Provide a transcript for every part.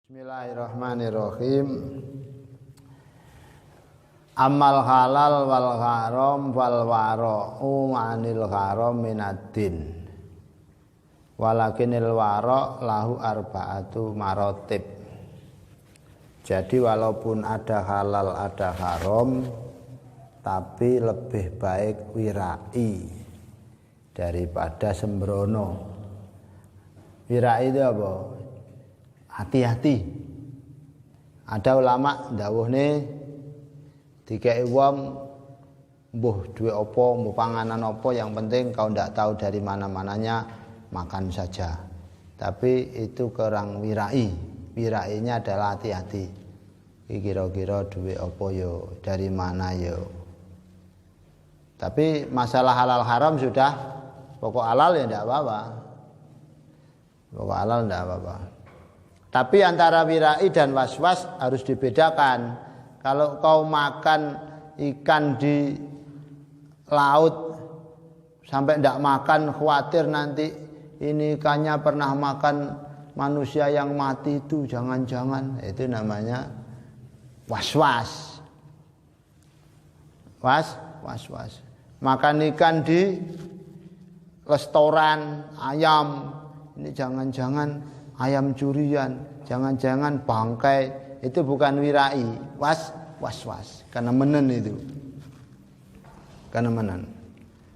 Bismillahirrahmanirrahim. Amal halal wal haram wal wara'u anil haram minaddin. Walakinil wara' lahu arba'atu marotib. Jadi walaupun ada halal ada haram, tapi lebih baik wirai daripada sembrono. Wirai itu apa? Hati-hati. Ada ulama ndawuhne dikei wong mbuh duwe apa, mbuh panganan apa, yang penting kau ndak tahu dari mana-mananya, makan saja. Tapi itu kurang wirai. Wirainya adalah hati-hati. Kira-kira duwe apa yo, dari mana yo. Tapi masalah halal haram sudah pokok halal ya ndak apa-apa. Pokok halal ndak apa-apa. Tapi antara wirai dan was-was harus dibedakan. Kalau kau makan ikan di laut sampai tidak makan, khawatir nanti ini ikannya pernah makan manusia yang mati, itu jangan-jangan. Itu namanya was-was. Was-was. Makan ikan di restoran ayam, ini jangan-jangan ayam curian, jangan-jangan bangkai, itu bukan wirai, was-was, karena menen itu, karena menen.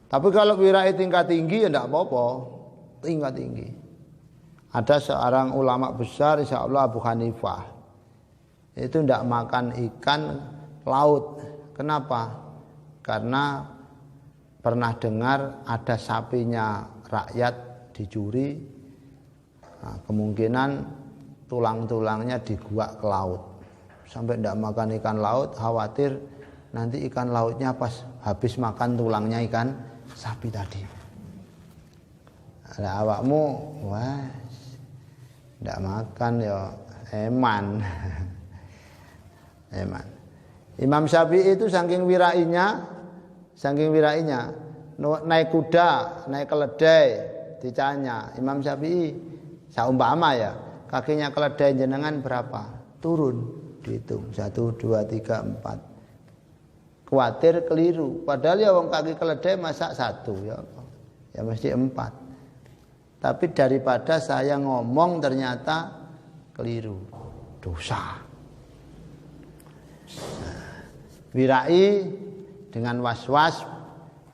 Tapi kalau wirai tingkat tinggi ya tidak apa-apa, tingkat tinggi. Ada seorang ulama besar, insya Allah Abu Hanifah, itu tidak makan ikan laut. Kenapa? Karena pernah dengar ada sapinya rakyat dicuri. Nah, kemungkinan tulang-tulangnya diguak ke laut. Sampai tidak makan ikan laut, khawatir nanti ikan lautnya pas habis makan tulangnya ikan sapi tadi. Ada awakmu, wah, tidak makan ya eman. Eman. Imam Syafi'i itu saking wirainya, naik kuda, naik keledai, dicanya Imam Syafi'i, saumpama ya, kakinya keledai jenengan berapa? Turun, dihitung 1, 2, 3, 4. Kuatir keliru. Padahal ya wong kaki keledai masa 1 ya. Ya mesti 4. Tapi daripada saya ngomong ternyata keliru. Dosa. Nah, wirai dengan was-was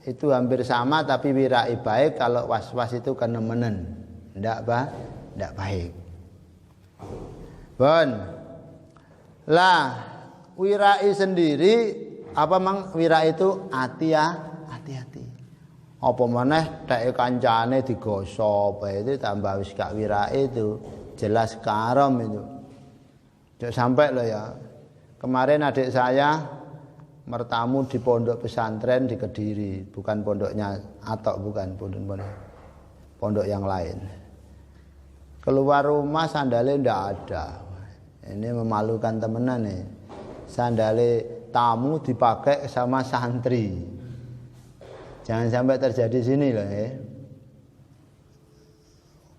itu hampir sama, tapi wirai baik. Kalau was-was itu kenemenen. Ndak baik. Bon. Lah, wirai sendiri apa mang wirai itu hati-hati. Apa maneh teke kancane digosok itu tambah wis gak wirai itu, jelas karam itu. Jok sampai loh ya. Kemarin adik saya mertamu di pondok pesantren di Kediri, bukan pondoknya Atok, bukan pondok yang lain. Keluar rumah sandalnya ndak ada. Ini memalukan temenan nih. Sandalnya tamu dipakai sama santri. Jangan sampai terjadi sini loh ya.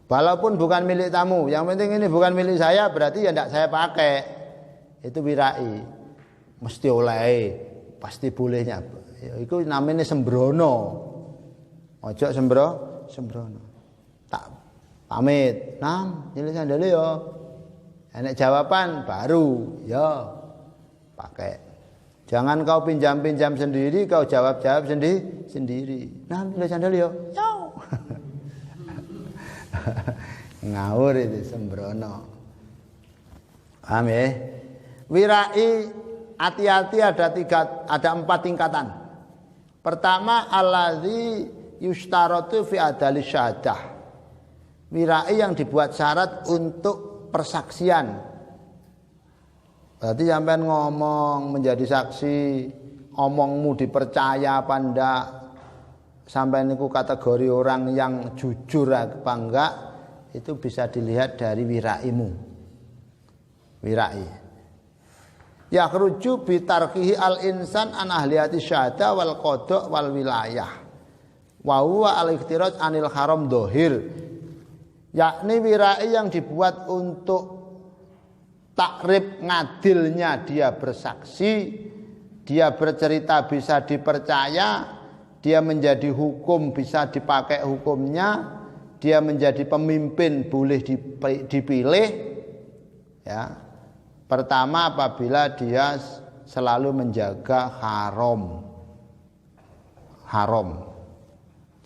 Walaupun bukan milik tamu, yang penting ini bukan milik saya, berarti ya ndak saya pakai. Itu wirai. Mesti oleh, pasti bolehnya. Itu namanya sembrono. Ojo sembrono. Tak pamit, Nam, nyilih sandalnya ya. Enak jawaban baru, ya pakai. Jangan kau pinjam-pinjam sendiri, kau jawab-jawab sendiri. Nam, nyilih sandalnya ya. Ngawur itu sembrono. Paham ya? Wirai hati-hati ada 4 tingkatan. Pertama, allazi yustaratu fi adali syahadah. Wirai yang dibuat syarat untuk persaksian. Berarti sampean ngomong menjadi saksi, omongmu dipercaya apa ndak? Sampean niku kategori orang yang jujur apa enggak? Itu bisa dilihat dari wiraimu. Wirai. Yakhruju bi tarkihi al-insan an ahliyati syahada wal qada wal wilayah. Wa huwa al-ikhtiraj anil haram dhahir. Yakni wirai yang dibuat untuk takrib ngadilnya dia bersaksi, dia bercerita bisa dipercaya, dia menjadi hukum bisa dipakai hukumnya, dia menjadi pemimpin boleh dipilih. Ya. Pertama apabila dia selalu menjaga haram.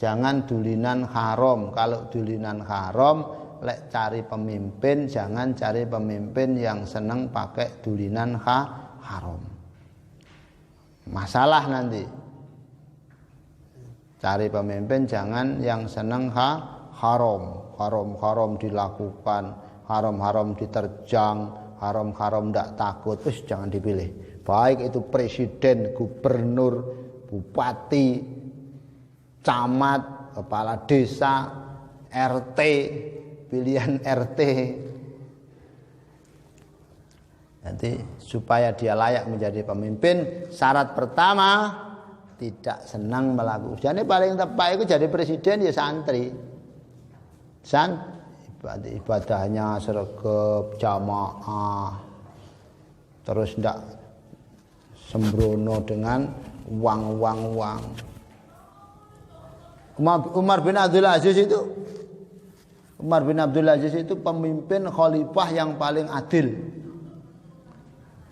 Jangan dulinan haram. Kalau dulinan haram, lek cari pemimpin jangan cari pemimpin yang senang pakai dulinan haram. Masalah nanti. Cari pemimpin jangan yang senang haram dilakukan, haram diterjang, haram tidak takut, terus jangan dipilih. Baik itu presiden, gubernur, bupati, camat, kepala desa, RT, pilihan RT. Nanti supaya dia layak menjadi pemimpin, syarat pertama tidak senang melakukan. Jadi paling tepat itu jadi presiden ya santri. Ibadahnya sregep, jamaah, terus tidak sembrono dengan uang. Umar bin Abdul Aziz itu pemimpin khalifah yang paling adil.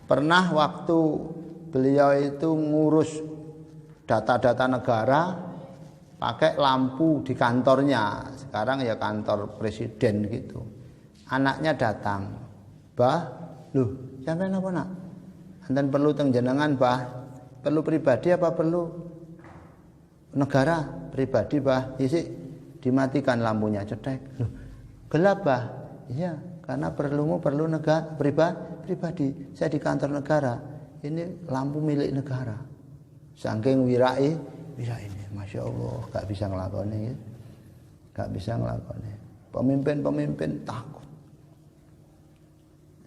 Pernah waktu beliau itu ngurus data-data negara pakai lampu di kantornya. Sekarang ya kantor presiden gitu. Anaknya datang, "Bah, loh, sampean apa nak? Enten perlu teng jenengan, Bah. Perlu pribadi apa perlu negara? Pribadi, Bah." Isi dimatikan lampunya, cetek. "Loh, gelap, Bah." "Iya, karena perlu negara pribadi. Saya di kantor negara. Ini lampu milik negara." Saking wirai ini, masya Allah, gak bisa ngelakoni. Pemimpin takut.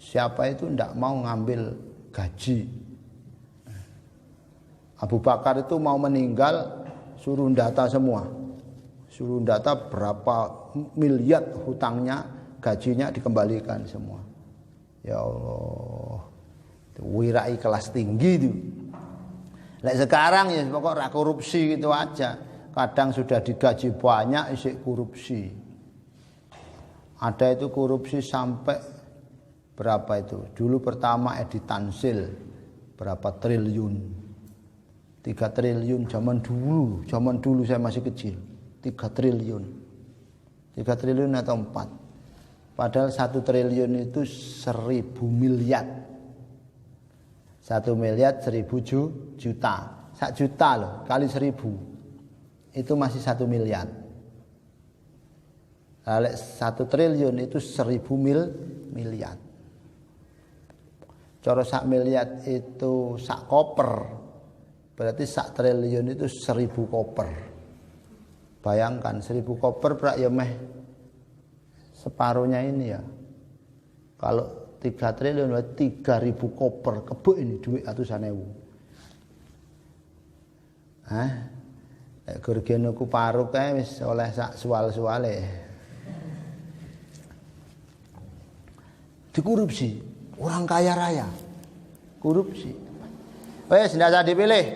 Siapa itu tidak mau ngambil gaji. Abu Bakar itu mau meninggal, suruh data semua. Suruh data berapa miliar hutangnya, gajinya dikembalikan semua. Ya Allah, wirai kelas tinggi itu. Lek sekarang ya pokok korupsi gitu aja. Kadang sudah digaji banyak isi korupsi. Ada itu korupsi sampai berapa itu? Dulu pertama Edi Tansil berapa triliun? 3 triliun zaman dulu saya masih kecil. 3 triliun. 3 triliun atau 4. Padahal 1 triliun itu 1000 miliar. 1 miliar 1000 juta. 1 juta loh kali 1000 itu masih 1 miliar. Kalau 1 triliun itu 1000 miliar. Cara 1 miliar itu 1 koper. Berarti 1 triliun itu 1000 koper. Bayangkan 1000 koper berak ya meh separuhnya ini ya. Kalau 3 triliun 3000 koper kebuk ini duit atusan ewu. Kerugian aku paruh kae wis oleh sak sual-suale. Dikorupsi, orang kaya raya. Korupsi. Wes ndak usah dipilih.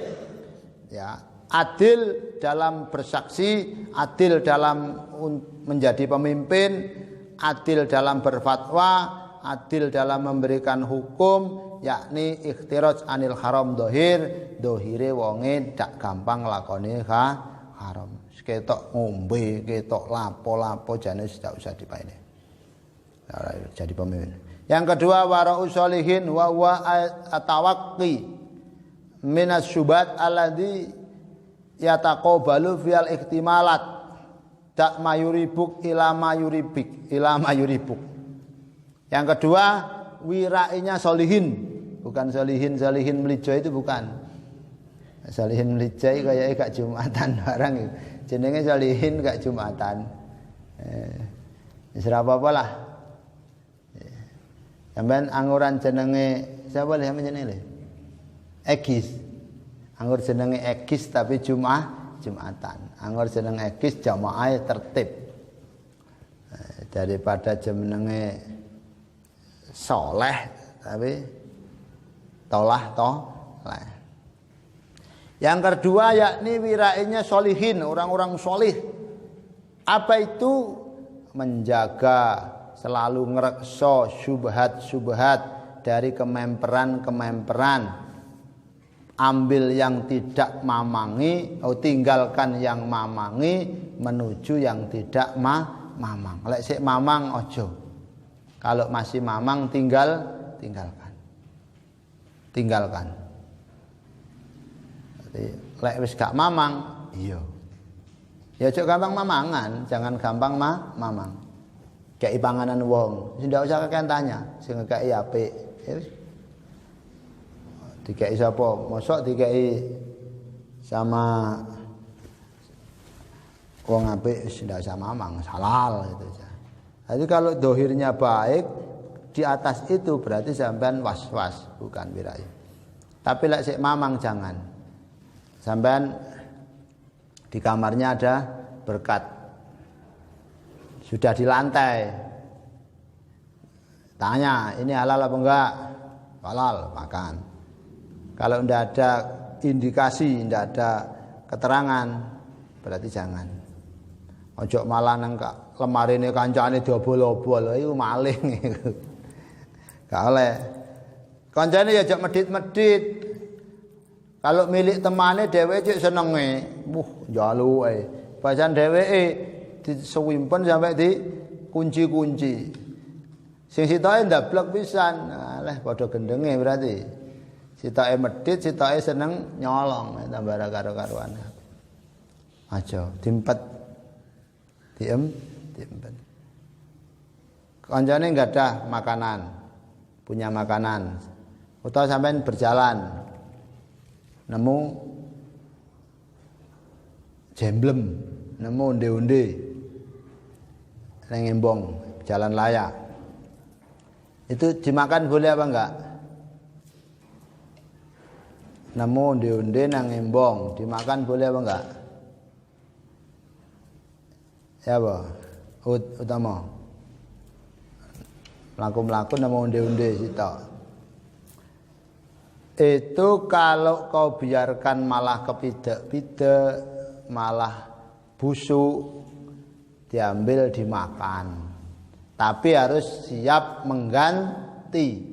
Ya, adil dalam bersaksi, adil dalam menjadi pemimpin, adil dalam berfatwa, adil dalam memberikan hukum, yakni ikhtiraj anil haram dohire wonge dak gampang lakoni haram. Ketok ngombe, ketok lapo-lapo jane tidak usah dipaene. Jadi pemimpin. Yang kedua wara'u sholihin wa huwa atawaqqi minas syubat alladhi yataqabalu fil ihtimalat dak mayuribuk ila mayuribuk. Yang kedua wirainya solihin, bukan solihin melijo itu bukan. Solihin melijo kayaknya gak Jumatan barang itu. Jenenge solihin gak Jumatan. Apa lah. Sampeyan anguran jenenge siapa lho jenenge? Egis. Anggur jenenge Egis tapi Jumatan. Anggur jenenge Egis jamaah tertib. Daripada jenenge soleh tapi toleh. Yang kedua yakni wirainya solihin, orang-orang solih. Apa itu? Menjaga, selalu ngerekso syubhat-syubhat dari kememperan-kememperan. Ambil yang tidak mamangi, tinggalkan yang mamangi, menuju yang tidak mamang. Lek sik mamang ojo. Kalau masih mamang tinggalkan. Jadi lek wis gak mamang, iya. Ya ojo gampang mamangan, jangan gampang mamang. Kei panganan wong, ndak usah kakek tanya, sing ngekeki apik. Dikei sapa? Mosok dikei sama wong apik wis ndak usah mamang, halal itu aja. Jadi kalau dohirnya baik di atas itu berarti sampean was-was, bukan wirai. Tapi lek sik mamang jangan. Sampean di kamarnya ada berkat. Sudah di lantai. Tanya, ini halal apa enggak? Halal, makan. Kalau tidak ada indikasi, tidak ada keterangan, berarti jangan. Ojo malah nang lemari ini kancane diobol-obol, itu maling. Gak oleh. Kancane ya ojo medit-medit. Kalau milik temane dheweke cek senenge, njaluke. Pajan dheweke disuwimpen sampai di kunci-kunci. Sing sitoke ndablek pisan. Lah padha gendenge berarti. Sitoke medhit, sitoke seneng nyolong, tambah karo-karuan. Aja diempet. Diempet. Kancane enggak ada makanan, punya makanan. Utawa sampean berjalan nemu jemblem, nemu onde-onde nang embong jalan layak. Itu dimakan boleh apa enggak? Nemu onde-onde nang embong, dimakan boleh apa enggak? Ya apa? Utama. Mlaku-mlaku nemu onde-onde sitok. Itu kalau kau biarkan malah kepidek-pidek, malah busuk, diambil dimakan. Tapi harus siap mengganti.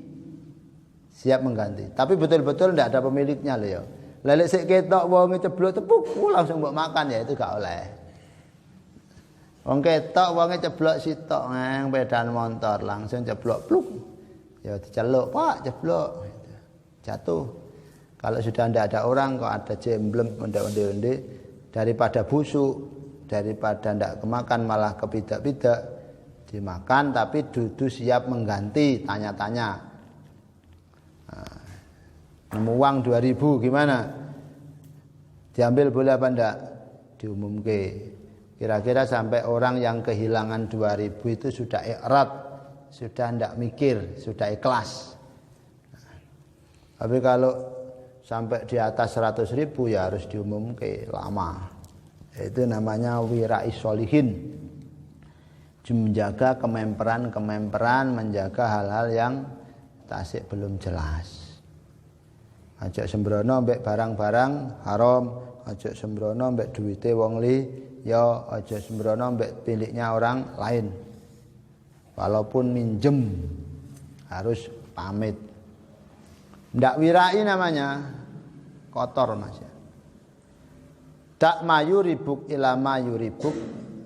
Tapi betul-betul tidak ada pemiliknya loh ya. Lelek sik ketok wong ceblok tepuk langsung mbok makan ya itu gak oleh. Wong ketok wonge ceblok sitok nang pedan motor langsung ceblok pluk. Ya diceluk, Pak, ceblok. Jatuh. Kalau sudah tidak ada orang kok ada jemblem onde-onde daripada busuk, daripada tidak kemakan malah kepidek-pidek dimakan tapi dudu siap mengganti, tanya-tanya. Nemu uang 2.000 gimana? Diambil boleh apa enggak? Diumumke. Kira-kira sampai orang yang kehilangan 2.000 itu sudah ikrab, sudah enggak mikir, sudah ikhlas. Tapi kalau sampai di atas 100.000 ya harus diumumke lama. Itu namanya wirai sholihin. Menjaga kememperan, menjaga hal-hal yang tasik belum jelas. Aja sembrono mbek barang-barang haram, aja sembrono mbek duwite wong liya, aja sembrono mbek miliknya orang lain. Walaupun minjem harus pamit. Ndak wirai namanya, kotor Mas ya. Dak mayuribuk ilama yuribuk,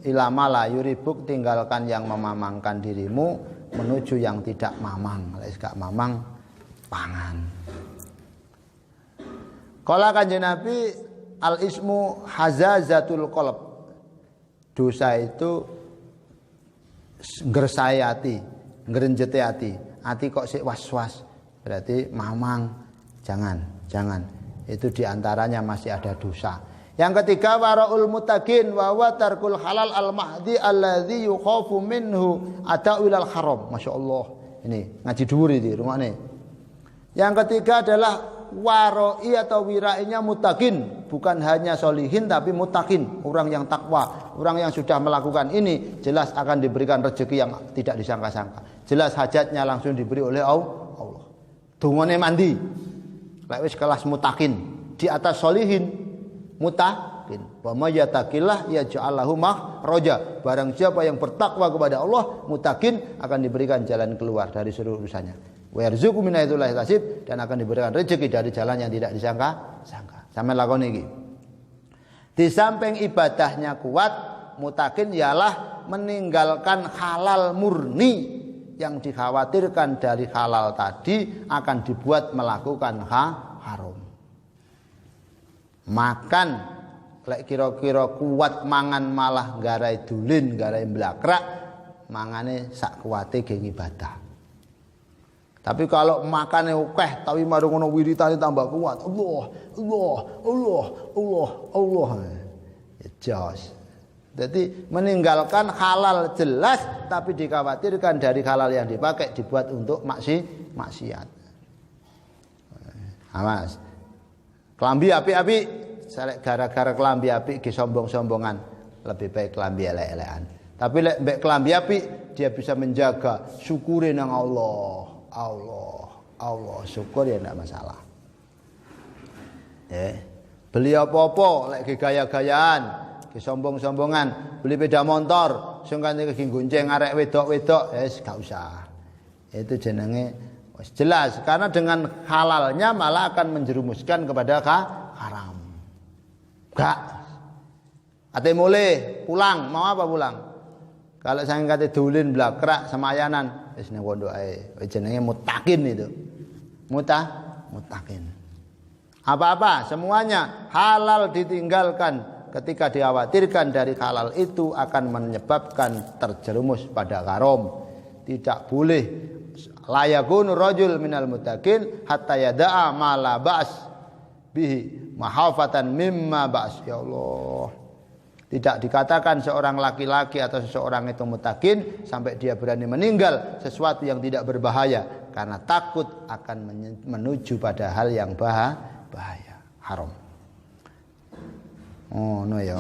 ilama la yuribuk, tinggalkan yang memamangkan dirimu menuju yang tidak mamang. Lek gak mamang pangan. Kala Kanjeng Nabi al ismu hazazatul qalb. Dosa itu ngresai ati, ngrenjete ati. Ati kok sik was-was. Berarti mamang, jangan. Itu diantaranya masih ada dosa. Yang ketiga waraul mutaqin wa huwa tarkul halal al mahdi alladzi yukhafu minhu ata'il al haram. Masyaallah. Ini ngaji dhuwur iki rungokne. Yang ketiga adalah waroi atau wirainya mutaqin, bukan hanya solihin tapi mutaqin, orang yang takwa, orang yang sudah melakukan ini jelas akan diberikan rezeki yang tidak disangka-sangka. Jelas hajatnya langsung diberi oleh Allah. Dungane mandi. Lek wis kelas mutakin di atas solihin mutakin. Wa may yattaqillah yaj'al lahu makhraja. Barang siapa yang bertakwa kepada Allah, mutakin akan diberikan jalan keluar dari seluruh urusannya. Wa yarzuqu min haitsu la yahtasib, dan akan diberikan rezeki dari jalan yang tidak disangka-sangka. Sampeyan lakoni iki. Di samping ibadahnya kuat, mutakin ialah meninggalkan halal murni. Yang dikhawatirkan dari halal tadi akan dibuat melakukan haram. Makan lek kira-kira kuat mangan malah garai dulin, garai blakrak, mangane sak kuwate ge ibadah. Tapi kalau makannya akeh tapi mari ngono wiritane tambah kuat. Allah, Allah, Allah, Allah, Allah. Ya jos. Jadi meninggalkan halal jelas tapi dikhawatirkan dari halal yang dipakai dibuat untuk maksiat. Awas. Kelambi api-api, gara-gara kelambi api ki sombong-sombongan, lebih baik kelambi elek-elekan. Tapi lek mbek kelambi api dia bisa menjaga syukure nang Allah. Allah syukur ya ndak masalah. Beli apa-apa lek gaya-gayaan, sombong-sombongan, beli sepeda motor, sing kanthi gonceng arek wedok-wedok, wis gak usah. Itu jenenge wis jelas, karena dengan halalnya malah akan menjerumuskan kepada haram. Gak. Ate mulai pulang, mau apa pulang? Kalau saya kate dulin blakrak semayanan, wis ning pondok ae. Wis jenenge mutakin itu. Mutakin. Apa-apa semuanya halal ditinggalkan. Ketika dikhawatirkan dari halal itu akan menyebabkan terjerumus pada haram. Tidak boleh layakun rajul minal mutakin hatta yada'a ma la ba's bihi mahafatan mimma ba's. Ya Allah. Tidak dikatakan seorang laki-laki atau seseorang itu mutakin sampai dia berani meninggal sesuatu yang tidak berbahaya karena takut akan menuju pada hal yang bahaya, haram. Oh no ya.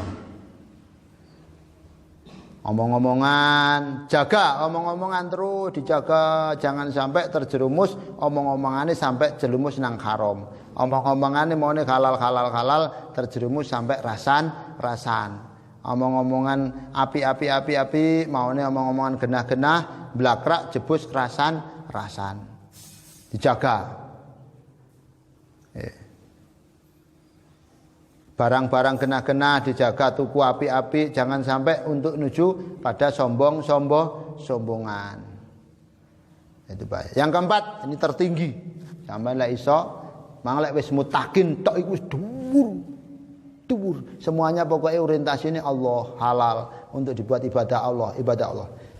Omong-omongan, jaga omong-omongan terus dijaga, jangan sampai terjerumus omong-omongannya sampai jerumus nang haram. Omong-omongannya mau halal terjerumus sampai rasan. Omong-omongan api mau omong-omongan genah-genah blakrak jebus rasan. Dijaga. Barang-barang genah-genah dijaga, tuku api-api, jangan sampai untuk menuju pada sombongan. Itu baik. Yang keempat, ini tertinggi. Sampai lek iso, manglek wis mutakin tok iku wis dhuwur. Semuanya pokoknya orientasinya Allah, halal untuk dibuat ibadah Allah.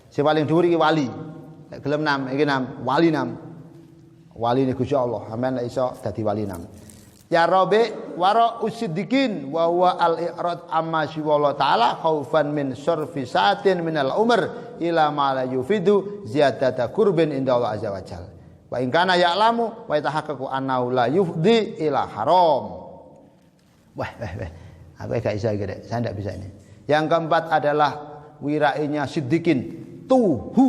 Si paling dhuwur iki wali. Lek gelem wali nam. Wali ini Gusti Allah. Sampeyan lek iso dadi wali nam. Ya Rabbi wara usiddiqin wa huwa al-i'rad amma siwallahu ta'ala khaufan min surfi sa'atin minal umr ila ma la yufidu ziyadata qurbin inda Allah azza wa jalla wa in kana ya'lamu wa yatahaqqaqu annahu la yufdi ila haram. Wah. Aku gak bisa gitu. Saya enggak bisa ini. Yang keempat adalah wirainya siddiqin, tuhu.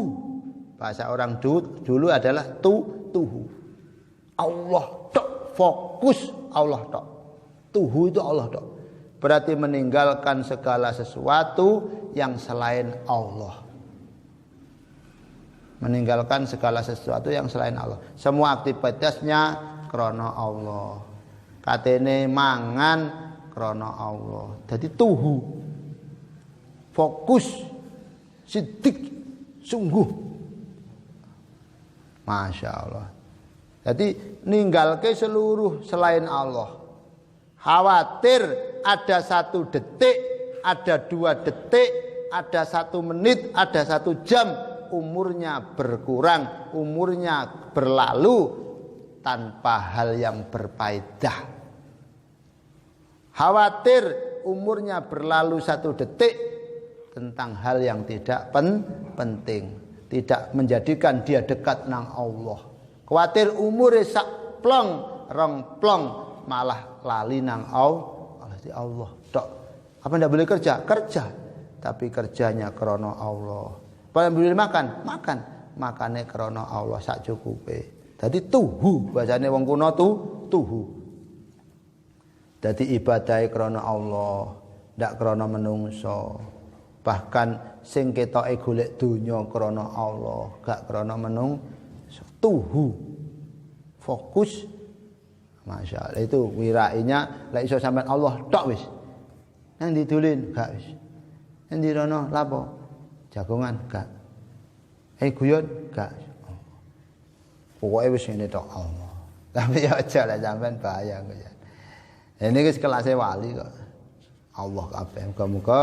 Bahasa orang dulu adalah tuhu. Allah tok, fokus Allah tok. Tuhu itu Allah tok. Berarti meninggalkan segala sesuatu yang selain Allah. Meninggalkan segala sesuatu yang selain Allah. Semua aktivitasnya krana Allah. Katene mangan krana Allah. Jadi tuhu. Fokus, sidik, sungguh. Masya Allah. Jadi ninggalke seluruh selain Allah. Khawatir ada 1 detik, ada 2 detik, ada 1 menit, ada 1 jam umurnya berkurang, umurnya berlalu tanpa hal yang berfaedah. Khawatir umurnya berlalu 1 detik tentang hal yang tidak penting, tidak menjadikan dia dekat nang Allah. Khawatir umure sak plong, rong plong malah lali nang Allah tok. Apa ndak boleh kerja? Kerja. Tapi kerjanya krana Allah. Apa boleh makan? Makan. Makane krana Allah sak cukupe. Dadi tuhu bahasane wong kuno tuhu. Dadi ibadahe krana Allah, ndak krana menungso. Bahkan sing ketoke golek donya krana Allah, gak krana menungso. Tuhu. Fokus. Masyaallah itu wirainya lek iso sampean Allah tok wis. Nang didulin gak wis. Nang dirono lapo? Jagongan gak. Guyon gak. Pokoke wis ngene tok Allah. Tapi ya aja lah sampean bahaya kok ya. Ini wis kelasé wali kok. Allah kabeh. Muga-muga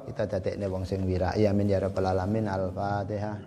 kita dadekne wong sing wirai. Amin ya rabbal alamin. Al-Fatihah.